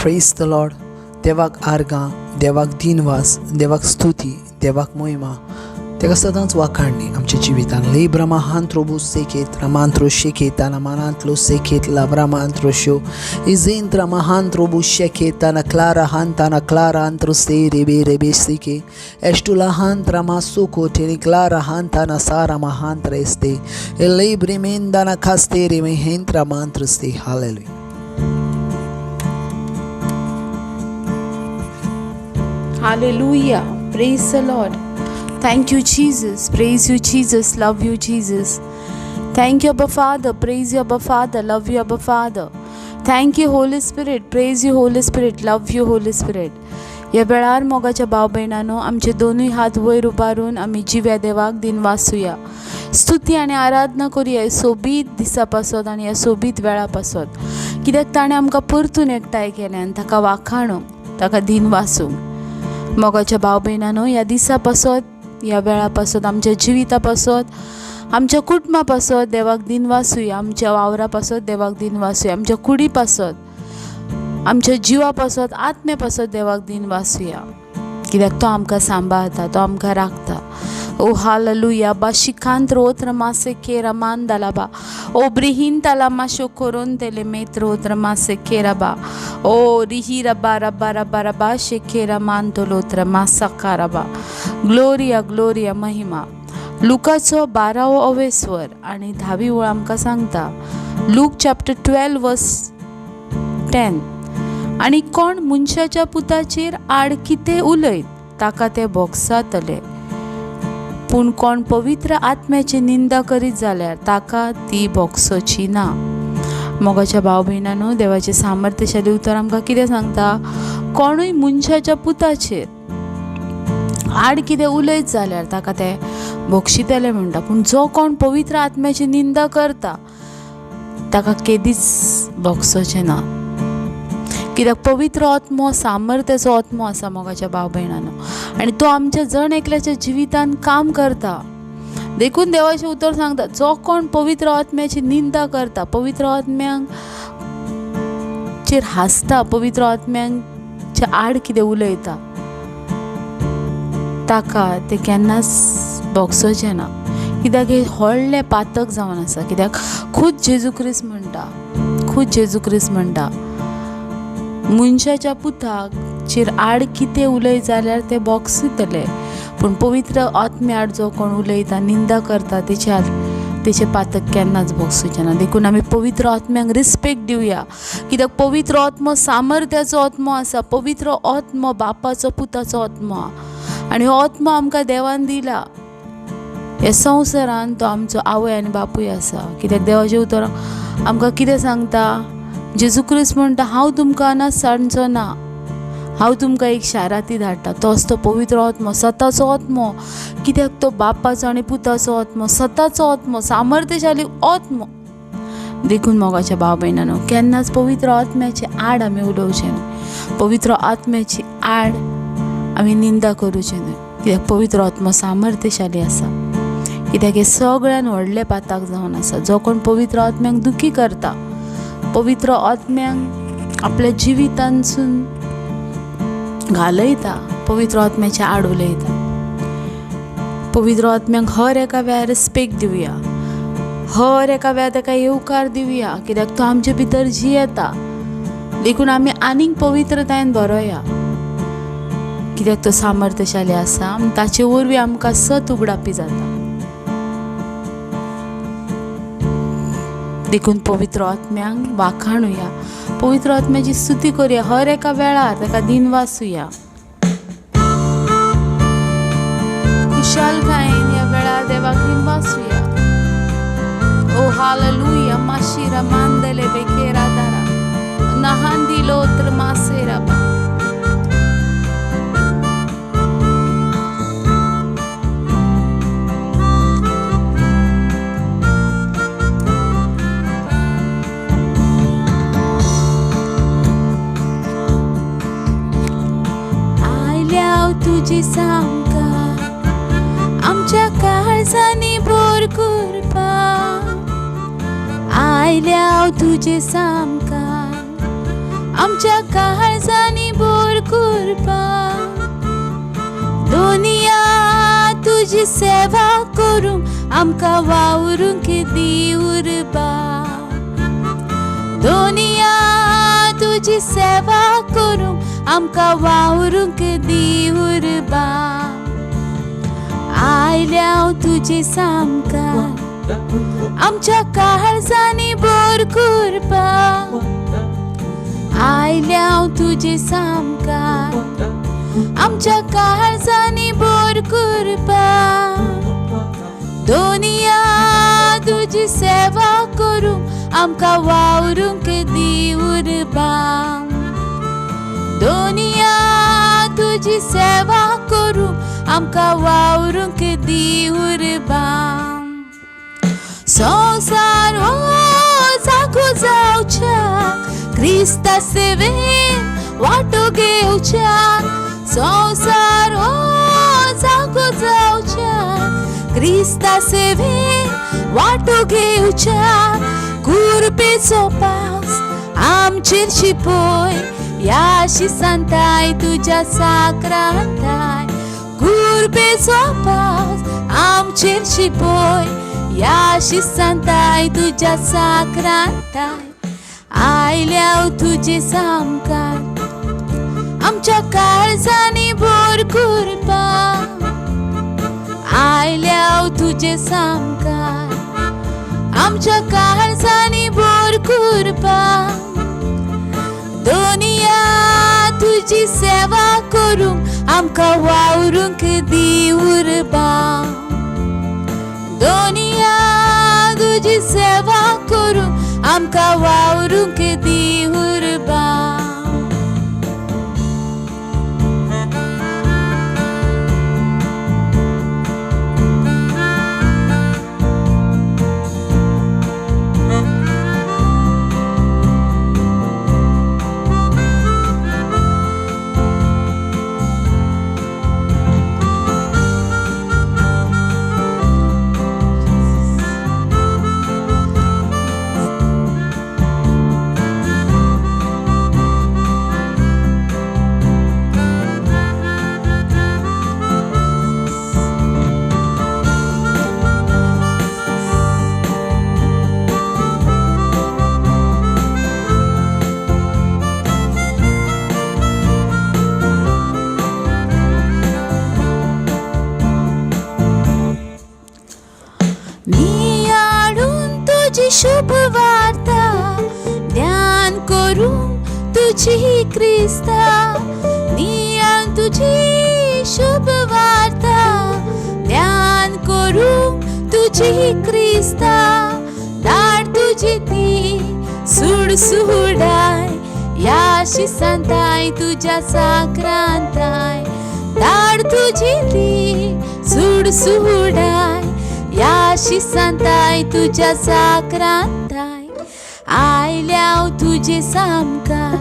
Praise the Lord. देवाक आर्गां, देवाक दिनवास, देवाक स्तुती, देवाक महिमा, तेका सदांच वाखाणणी आमच्या जिवितान. लेब्रमाहांत्रोबू सेकेत रामांत्रो शेकेत नामानांतलो सेकेत लाब्रामांत्रो शो इजेंत्रा महांत्रोबू शेकेत ना क्लारा हांताना क्लारा अंत्रो से रेबे रेबे सेके एस्टुला हांत्रा मासोको Teni Clara हांताना Sara महांत्रा एस्ते लेब्रेमेंदाना खास्ते रेमेहेंत्रा मांत्रस्ते. Hallelujah. Hallelujah. Praise the Lord. Thank you, Jesus. Praise you, Jesus. Love you, Jesus. Thank you, Abba Father. Praise you, Abba Father. Love you, Abba Father. Thank you, Holy Spirit. Praise you, Holy Spirit. Love you, Holy Spirit. ह्या वेळार मोगाच्या भाव भयणांनो, आमचे दोनूय हात वयर उबारून आमी जिव्या देवाक दिन वाचुया, स्तुती आनी आराधना करुया ह्या सोबीत दिसा पासत आनी ह्या सोबीत वेळा पासत, कित्याक ताणें आमकां परतून एकठांय केलें आनी ताका वाखाणूंक, ताका दिन वाचूंक. मोगाच्या भाव भयणांनो, ह्या दिसा पासत, ह्या वेळा पासत, आमच्या जिविता पासत, आमच्या कुटुंबा पासत देवाक दिन वाचुया, आमच्या वावरा पासत देवाक दिन वाचुया, आमच्या कुडी पासत, आमच्या जिवा पासत, आत्मे पासत देवाक दिन वाचुया, कित्याक तो आमकां सांबाळटा, तो आमकां राखता. ओ हालेलुया. बाशिकांत रोत्र मासे केरा मान दालाबा ओ ब्रिहीन ताला माशो कोरोन तेले मेत्र रोत्र मासे केराबा ओ रिही रबा रबा रबा रबा शेकेरा मान तोलोत्र मासा काराबा. ग्लोरिया ग्लोरिया महिमा. लुकाचो 12वे स्वर आणि 10वी ओळ आमकां सांगता. लूक चॅप्टर 12 वर्स 10. आणि कोण मनशाच्या पुताचेर आड कितें उलयत ताका ते बोगसातले, पूण कोण पवित्र आत्म्याची निंदा करीत जाल्यार ताका ती बोगसोची ना. मोगाच्या भाव भयणांनो, देवाचे सामर्थ्यशाली उतर आमकां कितें सांगता. कोणूय मनशाच्या पुताचेर आड कितें उलयत जाल्यार ताका ते बोगशितले म्हणटा, पूण जो कोण पवित्र आत्म्याची निंदा करता ताका केदीच बोगसोचें ना. कित्याक पवित्र आत्मो सामर्थ्याचो आत्मो आसा मोगाच्या भाव भयणांनो, आनी तो आमच्या जण एकल्याच्या जिवितान काम करता. देखून देवाचें उतर सांगता, जो कोण पवित्र आत्म्याची निंदा करता, पवित्र आत्म्याचेर हांसता, पवित्र आत्म्याच्या आड कितें उलयता ताका ते केन्नाच बोगसोचें ना. कित्याक हे व्हडलें पातक जावन आसा. कित्याक खूद जेजू क्रिस्त म्हणटा मनशाच्या पुताचेर आड कितें उलय जाल्यार ते बोगसितले, पूण पवित्र आत्मे आड जो कोण उलयता, निंदा करता, तेचे पातक केन्नाच बोगसुचें ना. देखून आमी पवित्र आत्म्यांक रिस्पेक्ट दिवया, कित्याक पवित्र आत्मो सामर्थ्याचो आत्मो आसा. पवित्र आत्मो बापाचो पुताचो आत्मो आनी हो आत्मो आमकां देवान दिला. ह्या संवसारान तो आमचो आवय आनी बापूय आसा. कित्याक देवाचें उतर आमकां कितें सांगता. जेजू क्रिस्त म्हणटा, हांव तुमकां अनाथ सांडचो ना, हांव तुमकां एक शाराती धाडटा. तोच तो पवित्र आत्मो, सताचो आत्मो. कित्याक तो बापाचो आनी पुताचो आत्मो, सताचो आत्मो, सामर्थ्यशाली आत्मो. देखून मोगाच्या भाव भयणांनो, केन्नाच पवित्र आत्म्याची आड आमी उलोवचें न्हय, पवित्र आत्म्याची आड आमी निंदा करूचें न्हय. कित्याक पवित्र आत्मो सामर्थ्यशाली आसा. कित्याक हे सगळ्यान व्हडलें पातक जावन आसा. जो कोण पवित्र आत्म्यांक दुखी करता, पवित्र आत्म्यांक आपल्या जिवितांसून घालयता, पवित्र आत्म्याच्या आड उलयता. पवित्र आत्म्यांक हर एका वेळार रिस्पेक्ट दिवया, हर एका वेळार ताका येवकार दिवया, कित्याक तो आमचे भितर जियेता. देखून आमी आनीक पवित्रतायेन भरोया, कित्याक तो सामर्थ्यशाली आसा आनी ताचे वरवीं आमकां सत उगडापी जाता. देखून पवित्र आत्म्यांक वाखाणुया, पवित्र आत्म्याची स्तुती करूया, हर एका वेळार ताका दिन वाचुया. खुशालकायेन ह्या वेळार देवाक दिन वाचुया. ओ हालेलुया. माशिरा मांदले बेकेरा दारा नहांदी लोत्र मासेरा बा. तुझी सामका आमच्या काळजांनी भर करपा, आयल्या तुझे सामका आमच्या काळजांनी बोर कृपा दोनिया तुझी सेवा करूं आमका वावरूंक दी उर्बा दोनिया तुझी सेवा करूं आमका वावरूंक दी उर्बा आयल्या तुझे सामकार आमच्या काळजांनी बोर कृपा आयल्या तुझे सामकार आमच्या काळजांनी बोर कृपा दोनिया तुझी सेवा करूं आमका वावरूंक दी उर्बा दोनिया तुझी सेवा करूं आमका वावरूंक दी उर्बा संसार हो जागो जावच्या क्रिस्ता सेवेन वाटो घेवच्या संसार हो जागो जावच्या क्रिस्ता सेवेन वाटो घेवच्या कुरपेचो पावस आमचेर शिपय या शिसांताय तुझ्या साक्रांताय कुरपेचो पावस आमचेर शिपय या शिसांताय तुझ्या साक्रांताय आयल्या तुझे सामकार आमच्या काळजांनी बोर कृपा आयल्या तुझे सामकार आमच्या काळजांनी बोर कृपा दोनिया तुझी सेवा करूं आमका वावरूंक दी उर्बा दोनिया तुझी सेवा करूं आमका वावरूंक दी उर्बा शुभ वार्ता ध्यान करूं तुझी क्रिस्ता नियान तुझी शुभ वार्ता ध्यान करूं तुझी क्रिस्ता दाड तुझी ती सुडाय या शिसांताय तुझ्या साक्रांताय दाड तुझी ती सुडाय या शिसांताय तुझ्या साक्रांताय आयल्या तुझे सामकार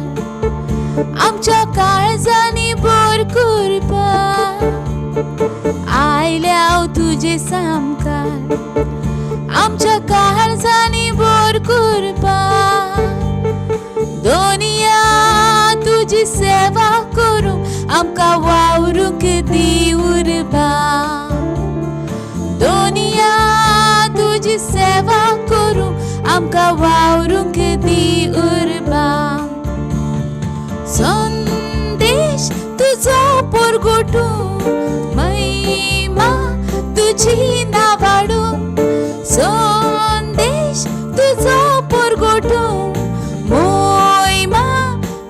आमच्या काळजांनी बोर कृपा आयल्या तुझे सामकार आमच्या काळजांनी बोर कृपा दोनिया तुझी सेवा करूं आमका वावरूंक दी उर्बा दोनिया तुझी सेवा करूं आमका वावरूंक दी उर्बा संदेश तुझो परगटूं महिमा तुझी नावाडूं संदेश तुझो परगटूं महिमा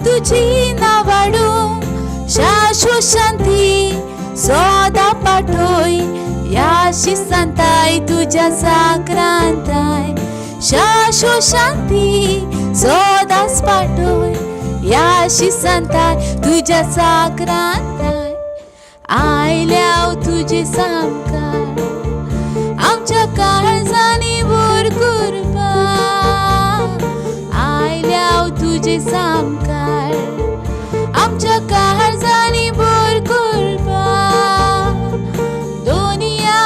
तुझी नावाडूं शाश्वत शांती सदा पाठोय या शिसांताय तुझ्या साक्रांताय शाश्वत शांती सदाच पाठोय या शिसांताय तुझ्या साक्रांताय आयल्या तुझे सामकार आमच्या काळजांनी बोर कृपा आयल्या तुझे सामकार आमच्या काळजांनी बोर कृपा दोनिया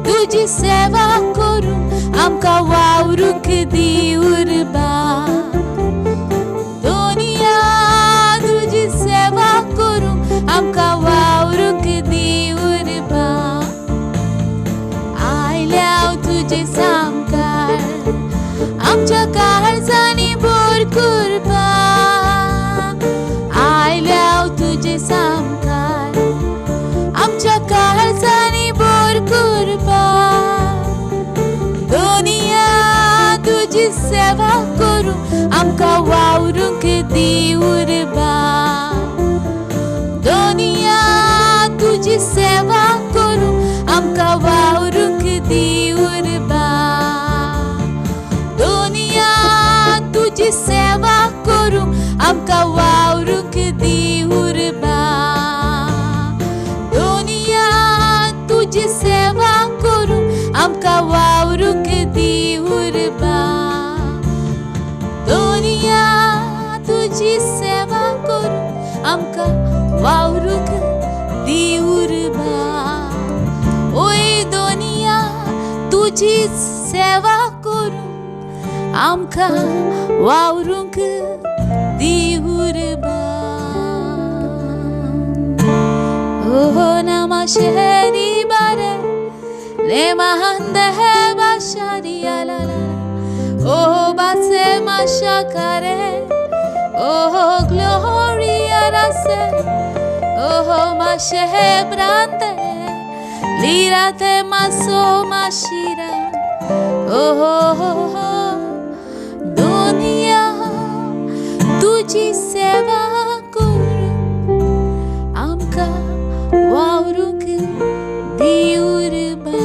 तुझी सेवा करूं आमका वावरूंक दी उर्बा दोनिया तुझी सेवा आमकां वावरूंक दिवरबा दुनिया तुजी सेवा करूं आमकां वावरूंक दिवरबा दुनिया तुजी सेवा करूं आमकां वावरूंक दिवरबा दुनिया तुजी सेवा करूं आमकां वावरूंक दिवरबा दुनिया तुजी सेवा करूं आमकां वावरूंक दिवरबा ओय दुनिया तुजी सेवा करूं आमकां वावरूंक दिवरबा ओहो नामा शेरी बारे ले mahande है bashari alala oh base mashakare oh gloria rase oh mashe brande lirate maso mashira oh दुनिया तुजी सेवा करूं आमकां वावरूंक दिवरबा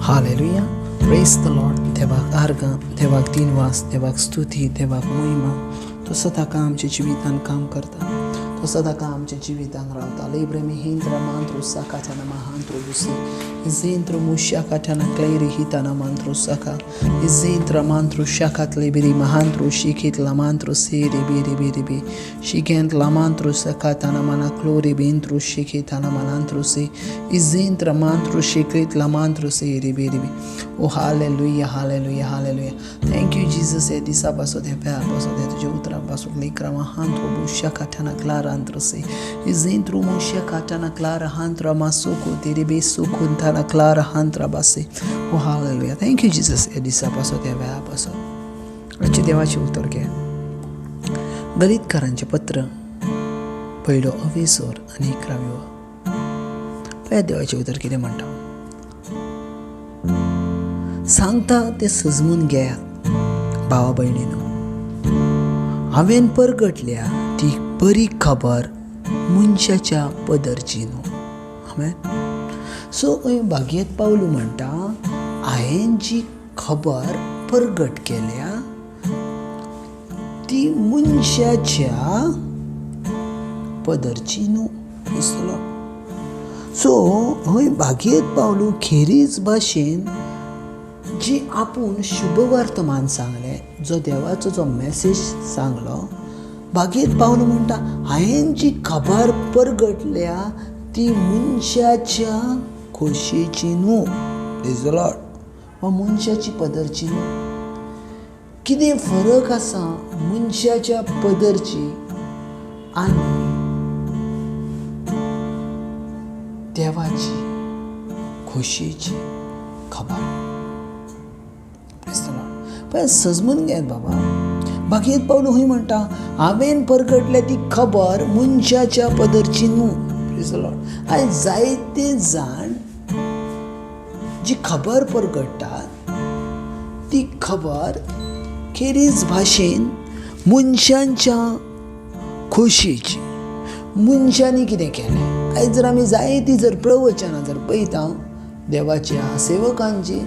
हालेलुया. Praise the Lord. देवाक आर्ग, देवाक दिनवास, देवाक स्तुती, देवाक महिमा. तो सदांच आमच्या जिवितान काम करता. तो सदांच आमच्या जिवितान रावता. लेब्रेमी हिंद्रा मांत्रो साकाताना महांत्रो बुसी इजेंत्रो मुशाकाताना क्लेरी हिताना मांत्रो साका इजेंत्रा मांत्रो शाकात लेबेरी महांत्रो शिकित लामांत्रो सेरे बेरे बेरे बे शिकेंत लामांत्रो साकाताना माना क्लोरी बेंत्रो शिकिताना मानांत्रो से इजेंत्रा मांत्रो शिकित लामांत्रो सेरे बेरे बे. Oh hallelujah hallelujah hallelujah. Thank you Jesus. हे दिसा पासून हे वेळा पासून हे तुझ्या उतरा पासून लेकरा महांत्रो बुशाकाताना Clara se izentro moshia katana clara hantra masoko terebe sokuntana clara hantra base. Oh hallelujah. Thank you Jesus. Edisa paso te vea paso. आजचे देवाचे उत्तर घ्या. गलितकारांचे पत्र पहिलो 20 आणि 11. पया देवाचे उत्तर कितें म्हणटा सांगता ते सजमून घेयात भावा भयणीनो. हांवेन परगटल्या ती बरी खबर मनशाच्या पदरची न्हू. आमेन. सो भागयत पावलू म्हणटा हांवें जी खबर परगट केल्या ती मनशाच्या पदरची न्हू. सो हय भागयत पावलू खेरीज भाशेन जी आपूण शुभ वर्तमान सांगलें जो देवाचो जो मेसेज सांगलो भागयत पावलो म्हणटा हांवें जी खबर परगटल्या ती मनशाच्या खोशयेची न्हू. Praise the Lord. वा मनशाची पदरची न्हू. कितें फरक आसा मनशाच्या पदरची आनी देवाची खोशयेची खबर. Praise the Lord. पण सजमून घेयात बाबा. भागयत पावलो हूंय म्हणटा हांवें परगटल्या ती खबर मनशाच्या पदरची न्हू. Praise the Lord. आयज जायते जाण जी खबर परगटतात ती खबर खेरीज भाशेन मनशांच्या खोशयेची. मनशांनी कितें केलें. आयज जर आमी जायतीं जर प्रवचनां जर पळयता देवाच्या सेवकांची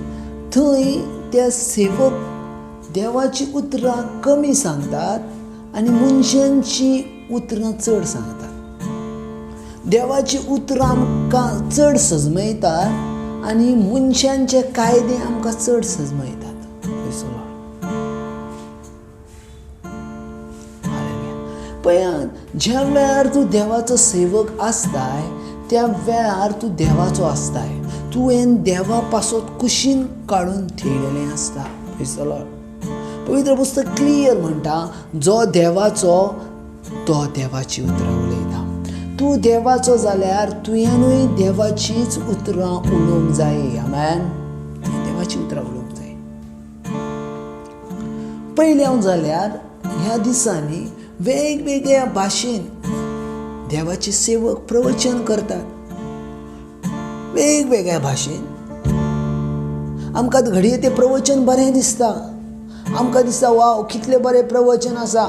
थंय त्या सेवक देवाची उतरां कमी सांगतात आनी मनशांची उतरां चड सांगतात. देवाची उतरां आमकां चड सजमयतात आनी मनशांचे कायदे आमकां चड सजमयतात. पळयात ज्या वेळार तूं देवाचो सेवक आसताय त्या वेळार तूं देवाचो आसताय. तुवें देवा पासत कुशीन काडून थेयलेलें आसता. Praise the Lord. पवित्र पुस्तक क्लियर म्हणटा जो देवाचो तो देवाची उतरां उलयता. तूं देवाचो जाल्यार तुवेंनूय देवाचीच उतरां उलोवंक जाय. आमेन. देवाची उतरां उलोवंक जाय. पयल्याव जाल्यार ह्या दिसांनी वेगवेगळ्या भाशेन देवाचे सेवक प्रवचन करतात. वेगवेगळ्या भाशेन आमकां घडये तें प्रवचन बरें दिसता, आमकां दिसता वाव कितलें बरें प्रवचन आसा,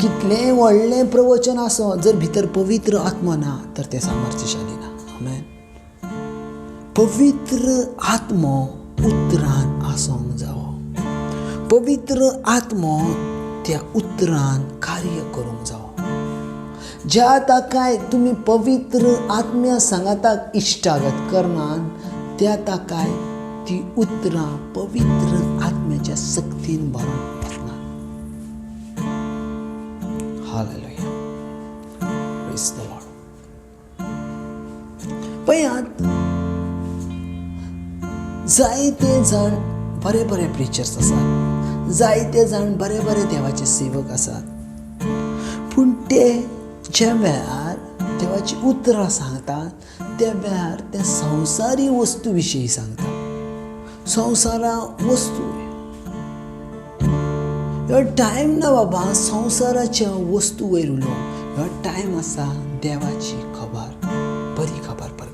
कितलें व्हडलें प्रवचन आसो, जर भितर पवित्र आत्मा ना तर तें सामर्थ्यशाली ना. आमेन. पवित्र आत्मो उतरान आसोंक जावो, पवित्र आत्मो त्या उतरान कार्य करूंक जावो. ज्या ताकाय तुमी पवित्र आत्म्या सांगाताक इश्टागत करनात त्या ताकाय ती उतरां पवित्र आत्म्याच्या सक्तीन भरून वतना. हालेलुया. Praise the Lord. पळयात, जायते जाण बरे बरे प्रिचर्स आसात, जायते जाण बरे बरे देवाचे सेवक आसात, पूण ते ज्या वेळार देवाची उतरां सांगतात त्या वेळार ते संवसारी वस्तू विशीं सांगतात. संवसारा वस्तू ह्यो टायम ना बाबा संवसाराच्या वस्तू वयर उलोवंक. ह्यो टायम आसा देवाची खबर, बरी खबर प्रगट.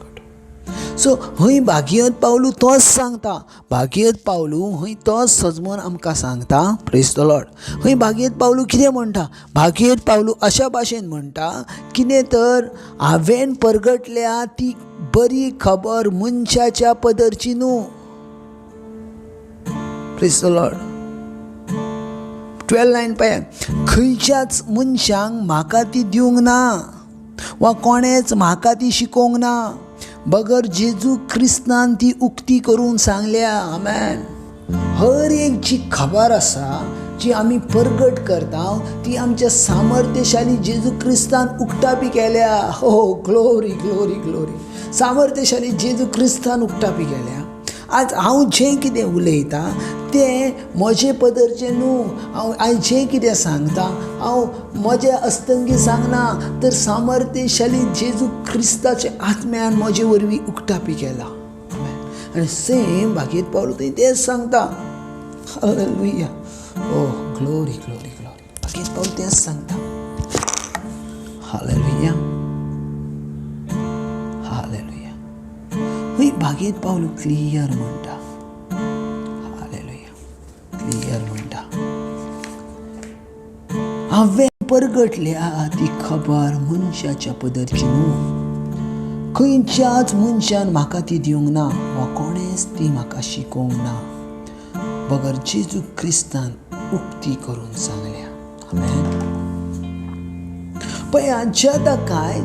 सो हंय भागीयत पावलू तोच सांगता, भागीयत पावलू हंय तोच सजमोन आमकां सांगता. Praise the lord. हंय भागीयत पावलू कितें म्हणटा, भागीयत पावलू अशा भाशेन म्हणटा, कितें तर हांवें परगटल्या ती बरी खबर मनशाच्या पदरची न्हू. Praise the Lord. 12:9 पळयात, खंयच्याच मनशांक म्हाका ती दिवंक ना वा कोणेच म्हाका ती शिकोवंक ना, बगर जेजू क्रिस्तान ती उक्ती करून सांगल्या. आमेन. हर एक जी खबर आसा जी आमी परगट करता ती आमच्या सामर्थ्यशाली जेजू क्रिस्तान उक्तापी केल्या. हो, ग्लोरी ग्लोरी ग्लोरी. सामर्थ्यशाली जेजू क्रिस्तान उक्तापी केल्या. आज हांव जें कितें उलयतां तें म्हजे पदरचें न्हू. हांव आयज जें कितें सांगता हांव म्हजे अस्तंगी सांगना, तर सामर्थ्यशाली जेजू क्रिस्ताच्या आत्म्यान म्हजे वरवीं उक्तापी केला. आनी सेम भागीत पावलो थंय तेच सांगता. हालेलुया. ओ ग्लोरी ग्लोरी ग्लोरी. भागीत पावलो तेच सांगता. हालेलुया. हालेलुया. हंय भागीत पावलो क्लियर म्हणटा. हालेलुया. क्लियर म्हणटा, हांवें परगटल्या ती खबर मनशाच्या पदरची न्हू, खंयच्याच मनशान म्हाका ती दिवंक ना वा कोणेच ती म्हाका शिकोवंक ना, बगर जेजू क्रिस्तान उक्ती करून सांगल्या. आमेन. पळया, ज्या ताकाय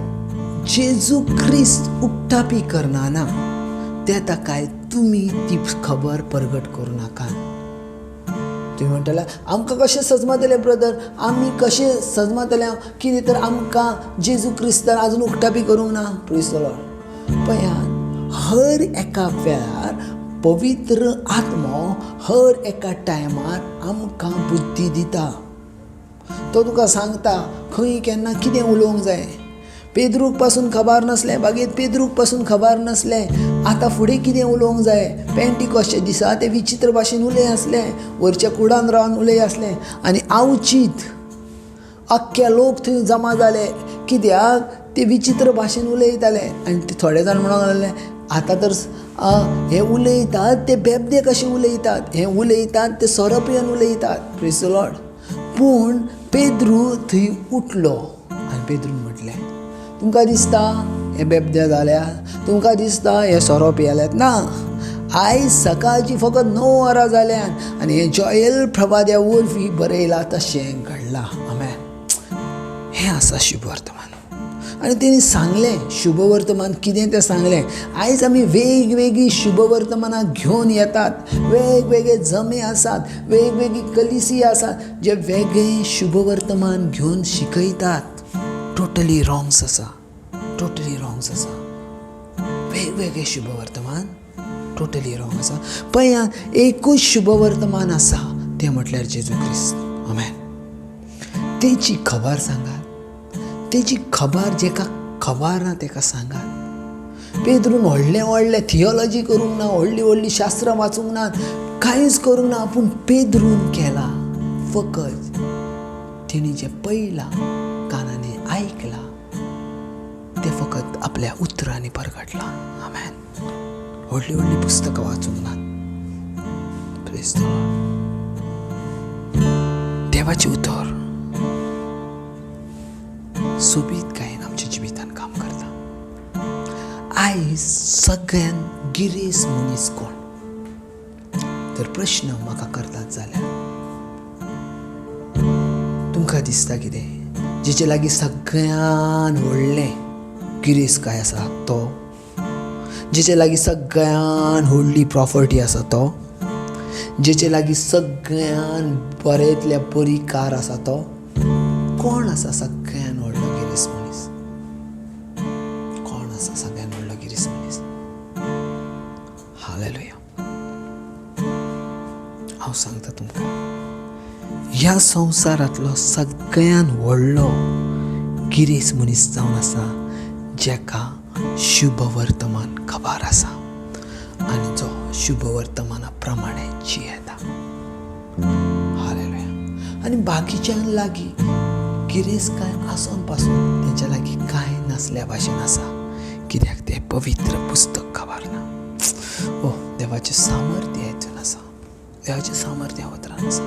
जेजू क्रिस्त उक्तापी करना ना त्या ताकाय तुमी ती खबर परगट करूं नाका. तुम्ही म्हणटले आमकां कशें सजमतले ब्रदर, आमी कशें सजमतले, कितें तर आमकां जेजू क्रिस्तान आजून उक्तापी करूंक ना. Praise the Lord. पळयात, हर एका वेळार पवित्र आत्मो हर एका टायमार आमकां बुद्धी दिता. तो तुका सांगता खंय केन्ना कितें उलोवंक जाय. पेद्रूक पासून खबर नासलें, बागेत पेद्रूक पासून खबर नासलें आतां फुडें कितें उलोवंक जाय. पेंटिकॉस्टच्या दिसा ते विचित्र भाशेन उलय आसलें, वरच्या कुडान रावन उलय आसलें आनी आवचीत अख्खे लोक थंय जमा जाले. कित्याक ते विचित्र भाशेन उलयताले आनी ते थोडे जाण म्हणूंक लागले आतां तर हे उलयतात ते बेबदे कशे उलयतात, हे उलयतात ते सोरोपियन उलयतात. Praise the Lord. पूण पेद्रू थंय उठलो आनी पेद्रून म्हटलें तुमकां दिसता हे बेबदे जाल्यात, तुमकां दिसता हे सोरोप येल्यात. ना, आयज सकाळची फकत 9 वरां जाल्यात आनी हे जॉयल प्रभाद्या वरवीं बरयलां तशें घडलां. आमेन. हें आसा शुभ वर्तमान. आनी तेणी सांगलें शुभ वर्तमान कितें तें सांगलें. आयज आमी वेगवेगळी शुभ वर्तमानां घेवन येतात. वेगवेगळे जमे आसात, वेगवेगळी कलिसी आसात जे वेगळे शुभ वर्तमान घेवन शिकयतात. टोटली रॉंग्स आसा, टोटली रॉंग्स आसा. वेगवेगळे शुभ वर्तमान टोटली रॉंग आसा. पळया, एकूच शुभ वर्तमान आसा तें म्हटल्यार जेजू क्रिस्त. आमेन. तेची खबर सांगात, तेची खबर जेका खबर ना तेका सांगात. पेद्रून व्हडलें व्हडलें थियोलॉजी करूंक ना, व्हडलीं व्हडलीं शास्त्रां वाचूंक ना, कांयच करूंक ना. पूण पेद्रून केला फकत तेणी जें पळयलां, कानांनी आयकलां, तें फकत आपल्या उतरांनी परगटलां. आमेन. व्हडली व्हडली पुस्तकां वाचूंक नात. Praise the Lord. देवाचे उतर सोबीत गायन आमच्या जिवितान काम करता. आयज सगळ्यान गिरेस मनीस कोण तर प्रश्न म्हाका करतात जाल्यार तुमकां दिसता कितें जेचे लागीं सगळ्यान व्हडलें गिरेस काय आसा तो, जेचे लागीं सगळ्यान व्हडली प्रॉपर्टी आसा तो, जेचे लागीं सगळ्यान बरेंतल्या बरी कार आसा तो कोण आसा सगळ्यान व्हडलो गिरेस मनीस? कोण आसा सगळ्यान व्हडलो गिरेस मनीस? हालेलुया. हांव सांगता तुमकां ह्या संवसारांतलो सगळ्यान व्हडलो गिरेस मनीस जावन आसा जेका शुभ वर्तमान खबर आसा आनी जो शुभ वर्तमाना प्रमाणे जियेता. हालेलुया. आनी बाकीच्यांक लागीं गिरेस काय आसून पासून तेंच्या लागीं कांय नासल्या भाशेन आसा कित्याक तें पवित्र पुस्तक खबर ना. ओ देवाचें सामर्थ्य हेतून आसा, देवाचें सामर्थ्य ह्या उतरान आसा.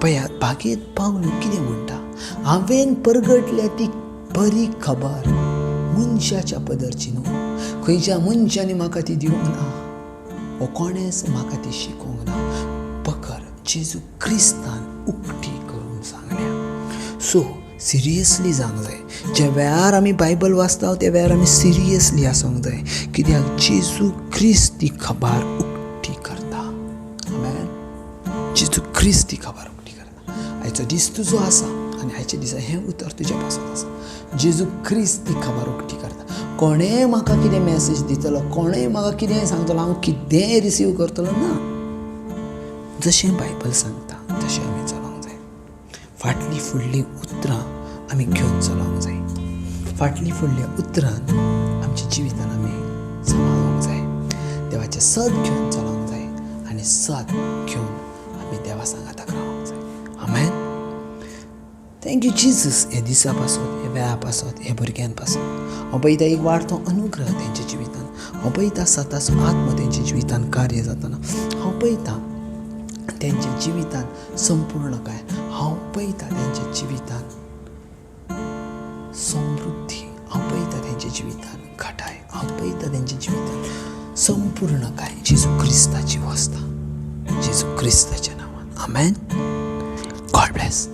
पळयात बागेत पावलो कितें म्हणटा, हांवें परगटल्या ती बरी खबर मनशाच्या पदरची न्हू, खंयच्या मनशांनी म्हाका ती दिवंक ना, वो कोणेच म्हाका ती शिकोवंक ना, फकत जेजू क्रिस्तान उक्ती करून सांगल्या. सो सिरियसली जावंक जाय. ज्या वेळार आमी बायबल वाचता त्या वेळार आमी सिरियसली आसूंक जाय कित्याक जेजू क्रिस्त ती खबर उक्ती करता. आमेन. जेजू क्रिस्त ती खबर उक्ती करता. आयचो दीस तुजो आसा आनी आयच्या दिसा हें उतर तुज्या पासून आसा. जेजू क्रिस्त ती खबर उक्ती करता. कोणेंय म्हाका कितें मॅसेज दितलो, कोणेंय म्हाका कितेंय सांगतलो, हांव कितेंय रिसीव करतलो ना. जशें बायबल सांगता तशें आमी चलोवंक जाय. फाटलीं फुडलीं उतरां आमी घेवन चलोवंक जाय. फाटलीं फुडल्या उतरान आमच्या जिवितान आमी सांबाळूंक जाय. देवाचें सत घेवन चलोवंक जाय आनी सत घेवन आमी देवा सांगाताक रावंक जाय. आमेन. थँक्यू जिजस हे दिसा पासून, हे वेळा पासून, हे भुरग्यां पासून हांव पळयता एक वाडतो अनुग्रह तेंच्या जिवितान. हांव पळयता सताचो आत्मा तेंच्या जिवितान कार्य जाताना. हांव पळयता तेंच्या जिवितान संपूर्णकाय. हांव पळयता तेंच्या जिवितान समृद्धी. हांव पळयता तेंच्या जिवितान घटाय. हांव पळयता तेंच्या जिवितान संपूर्णकाय जेजू क्रिस्ताची वस्ता, जेजू क्रिस्ताच्या नांवान. आमेन. God bless.